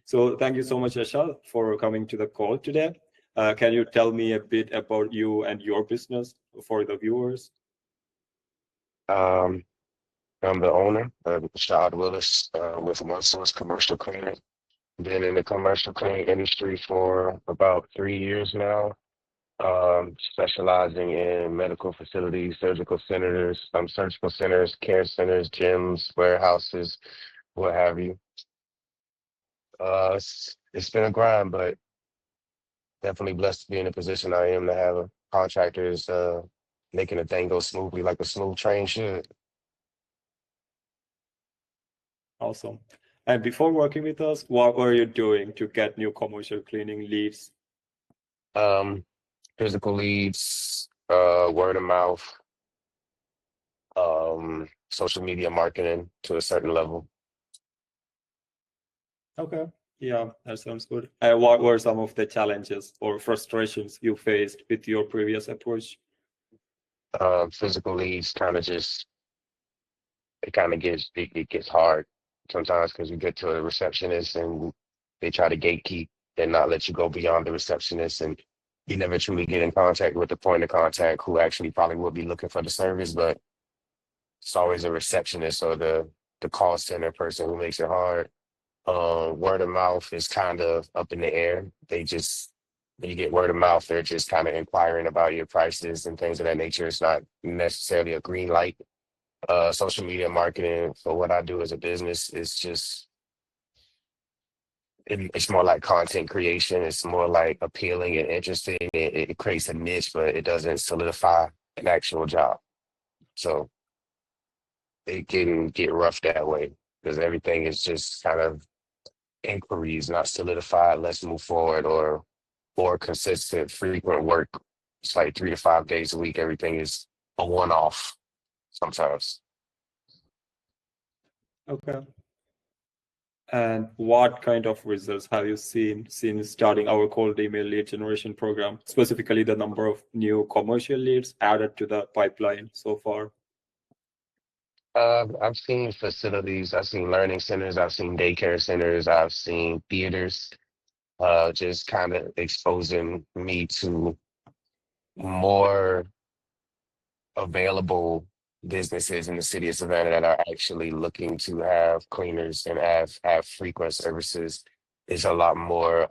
So thank you so much, Ashal, for coming to the call today. Can you tell me a bit about you and your business for the viewers? Um, I'm the owner of Shad Willis with One Source Commercial Cleaning. Been in the commercial cleaning industry for about 3 years now, specializing in medical facilities, surgical centers, care centers, gyms, warehouses, what have you. It's been a grind, but definitely blessed to be in the position I am to have contractors making the thing go smoothly like a smooth train should. Awesome. And before working with us, what were you doing to get new commercial cleaning leads? Um, Physical leads, word of mouth, social media marketing to a certain level. Okay. Yeah, that sounds good. And what were some of the challenges or frustrations you faced with your previous approach? Physical leads kind of just it gets hard sometimes because you get to a receptionist and they try to gatekeep and not let you go beyond the receptionist, and you never truly get in contact with the point of contact who actually probably would be looking for the service, but it's always a receptionist or the call center person who makes it hard. Word of mouth is kind of up in the air. When you get word of mouth, they're just kind of inquiring about your prices and things of that nature. It's not necessarily a green light. Social media marketing for what I do as a business is it's more like content creation. It's more like appealing and interesting. It creates a niche, but it doesn't solidify an actual job. So it can get rough that way because everything is just kind of inquiries, not solidified. Let's move forward, or more consistent, frequent work. It's like 3 to 5 days a week. Everything is a one-off sometimes. Okay. And what kind of results have you seen since starting our cold email lead generation program, specifically the number of new commercial leads added to the pipeline so far? I've seen facilities, I've seen learning centers, I've seen daycare centers, I've seen theaters, just kind of exposing me to more available businesses in the city of Savannah that are actually looking to have cleaners and have frequent services. Is a lot more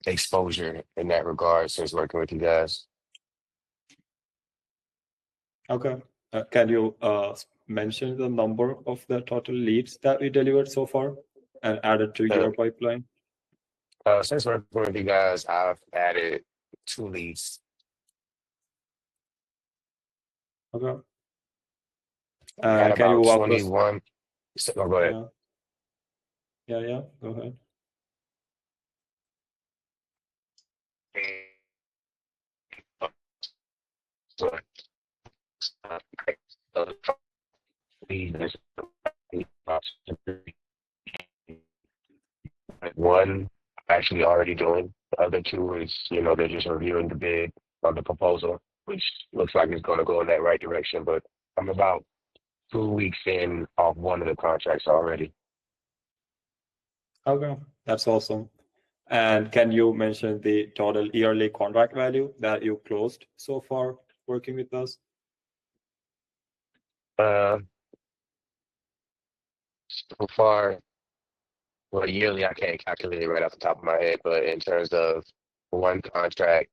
exposure in that regard since working with you guys. Okay. Can you mention the number of the total leads that we delivered so far and added to Uh, your pipeline? since working with you guys, I've added 2 leads. Okay. Had Can you about walk us? 21. Oh, go ahead. Yeah, yeah. Go ahead. One actually already doing. The other two is, they're just reviewing the bid on the proposal, which looks like it's going to go in that right direction. But I'm about 2 weeks in off one of the contracts already. Okay, that's awesome. And can you mention the total yearly contract value that you closed so far working with us? Uh, so far, well, yearly, I can't calculate it right off the top of my head, but in terms of one contract,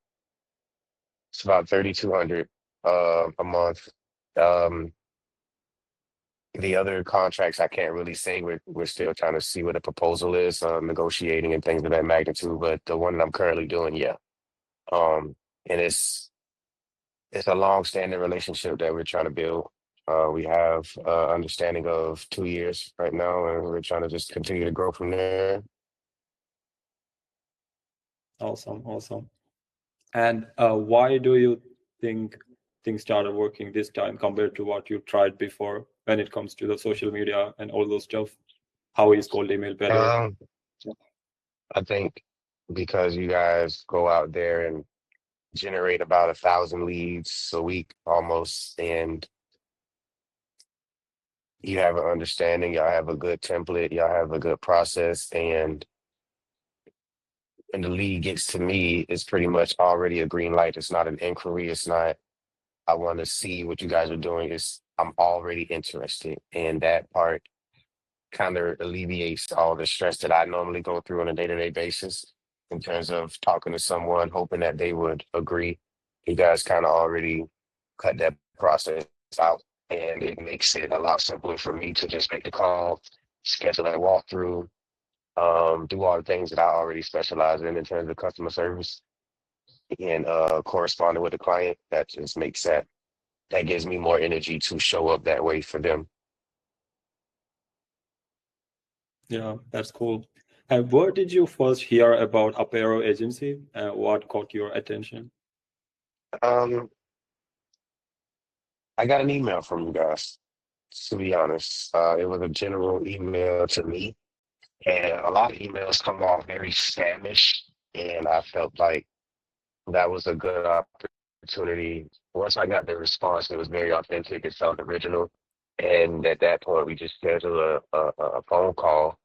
it's about 3,200 a month. Um, the other contracts, I can't really say. We're still trying to see what the proposal is, negotiating and things of that magnitude. But the one that I'm currently doing, yeah. And it's a long-standing relationship that we're trying to build. We have understanding of 2 years right now, and we're trying to just continue to grow from there. Awesome, awesome. And why do you think things started working this time compared to what you tried before when it comes to the social media and all those stuff? How is cold email better? Um, I think because you guys go out there and generate about 1,000 leads a week almost, and You have an understanding, y'all have a good template, y'all have a good process, and when the lead gets to me, it's pretty much already a green light. It's not an inquiry. It's not, I want to see what you guys are doing. It's, I'm already interested. And that part kind of alleviates all the stress that I normally go through on a day-to-day basis in terms of talking to someone, hoping that they would agree. You guys kind of already cut that process out, and it makes it a lot simpler for me to just make the call, schedule that walkthrough, do all the things that I already specialize in terms of customer service and corresponding with the client. That just makes that gives me more energy to show up that way for them. Yeah, that's cool. And where did you first hear about Apero Agency? What caught your attention? Um, I got an email from you guys, to be honest. It was a general email to me, and a lot of emails come off very Spanish, and I felt like that was a good opportunity. Once I got the response, it was very authentic. It felt original, and at that point, we just scheduled a phone call.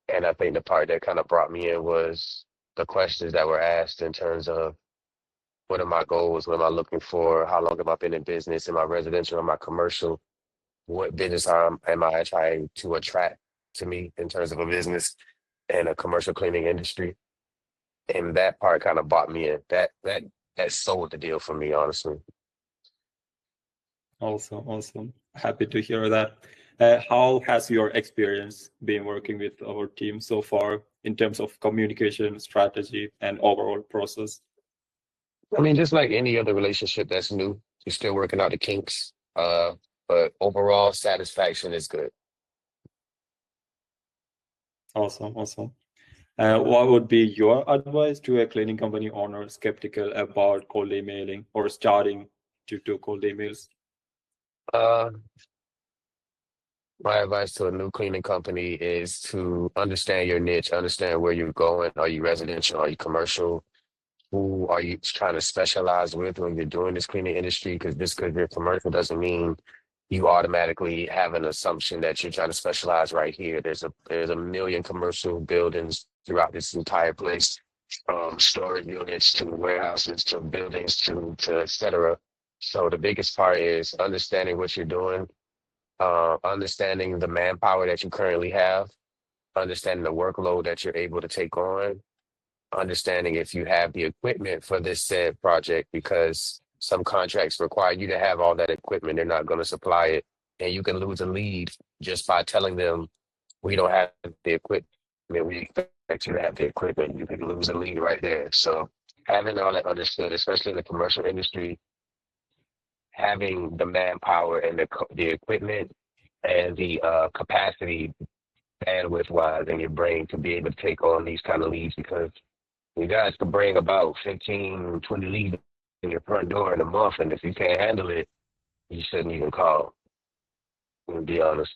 And I think the part that kind of brought me in was the questions that were asked in terms of what are my goals, what am I looking for, how long have I been in business, am I residential, am I commercial, what business am I trying to attract to me in terms of a business and a commercial cleaning industry. And that part kind of bought me in. That sold the deal for me, honestly. Awesome, awesome. Happy to hear that. How has your experience been working with our team so far in terms of communication, strategy, and overall process? I mean, just like any other relationship that's new, you're still working out the kinks. But overall satisfaction is good. Awesome, awesome. What would be your advice to a cleaning company owner skeptical about cold emailing or starting to do cold emails? Uh, my advice to a new cleaning company is to understand your niche, understand where you're going. Are you residential? Are you commercial? Who are you trying to specialize with when you're doing this cleaning industry? Because just because you're commercial doesn't mean you automatically have an assumption that you're trying to specialize right here. There's a million commercial buildings throughout this entire place, storage units to warehouses to buildings to et cetera. So the biggest part is understanding what you're doing, understanding the manpower that you currently have, understanding the workload that you're able to take on, understanding if you have the equipment for this said project, because some contracts require you to have all that equipment. They're not going to supply it. And you can lose a lead just by telling them we don't have the equipment. We expect you to have the equipment. You can lose a lead right there. So having all that understood, especially in the commercial industry, having the manpower and the equipment and the capacity bandwidth wise in your brain to be able to take on these kind of leads, because you guys can bring about 15, 20 leads in your front door in a month, and if you can't handle it, you shouldn't even call, to be honest.